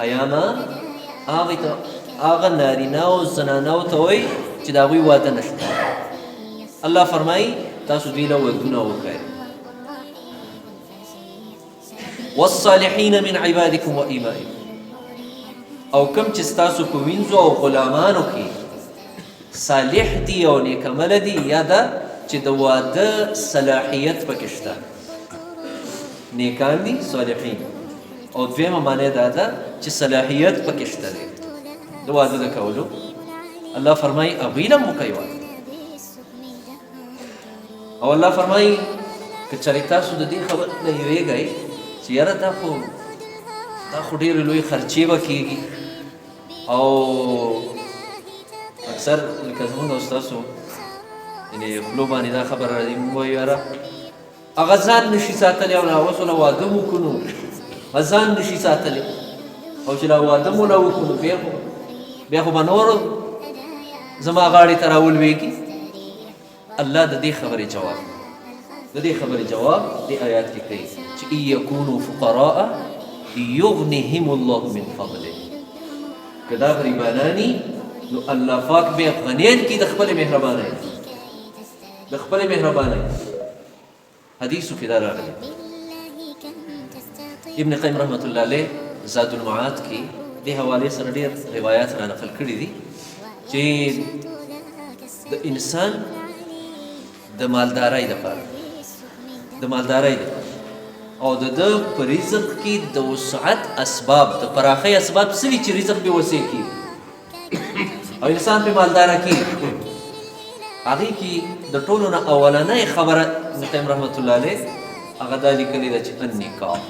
ایاما هغه نارینه او زنانو ته وایي چې د هغوی واده نشته. الله فرمایي تاسو دوی له ودونه وکړئ. والصالحین من عبادکم و ایمائکم، او کوم چې ستاسو په وینځو او غلامانو کې صالح دي او نیک عمله دي، یا ده چې د واده صلاحیت پکې شته، نیکان دي صالحین. او دویمه معنی دا ده چې صلاحیت پکې شته دی د واده د کولو. الله فرمایي هغوی له هم وکئ واده. او الله فرمایي که چېرې تاسو د دې خبرې نه یېرېږئ چې یاره دا خو ډېرې لوی خرچې به کېږي، او اکثر لکه زمونږ او ستاسو یعنې خولو باندې دا خبره راځي، موږ وایو یاره هغه ځان نشي ساتلی او اوس له واده مو وکړو نو ځان نشي ساتلی، او چې لا واده مو له وکړو بیا خو به نور زما غاړې ته راولوېږي. الله د دې خبرې جواب دې آیات کې کوي چې ان یکونوا فقراء یغنهم الله من فضله. که دا غریبانانی نو الله پاک بیا غنیان کي د خپلې مهربانۍ. حدیثو کې دا راغلی. ابن قیم رحمت الله علیه زاد المعاد کې دې حوالې سره ډېر روایات را نقل کړي دي چې د انسان د مالدارۍ دپاره او د ده په رزق کې د وسعت اسباب، د پراخۍ اسباب څه وي چې رزق به وسع کېږي او انسان پې مالداره کېږي. هغې کې د ټولو نه اولنۍ خبره ابن قیم رحمت الله علیه هغه دا لیکلې ده چې النکاح،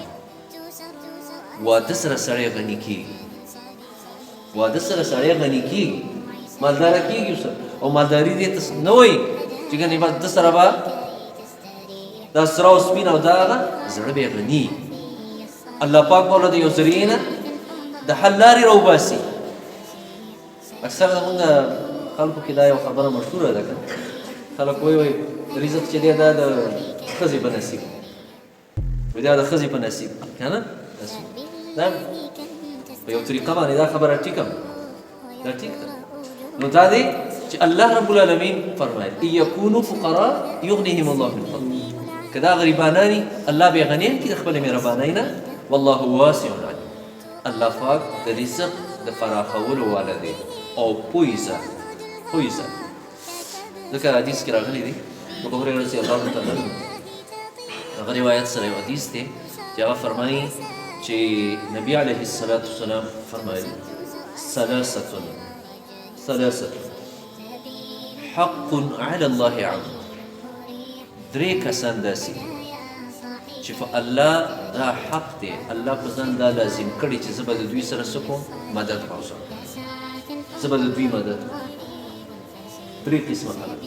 واده سره سړی غني کېږي، مالداره کېږي. او مالداري دې ته نه وایي چې ګنې د سره به دا سره او سپین او دا هغه زړه به یې غني. الله پاک به له د یو ذریعې نه د حل لارې راوباسي. اکثر زمونږ خلکو کې دا یو خبره مشهوره ده، که خلک وایي رزق چې دی دا د ښځې په نصیب، دا د ښځې په نصیب، که نه دا په یو طریقه باندې دا خبره ټیک ده. نو دا دی چې الله رب العالمین فرمایل ان یکونوا فقراء یغنیهم الله من فضله. که دا غریبانانی الله به غنیم کړي د خپلې مهربانۍ نه. والله واسع علیم، الله پاک د رزق د فراخولو والا دی او پوهی ذات. ځکه حدیث کې راغلی دی ابو هريره رضی الله تعالی عنه هغه روایت سره یو حدیث دی چې هغه فرمایي چې نبی علیه الصلاة والسلام فرمایي ثلاثة حق على الله عبد. درې کسان داسې چې په الله دا حق دی، الله په ځان دا لازم کړي چې زه به د دوی سره څه کوم؟ مدد کوم. زه به د دوی مدد. درې قسمه خلک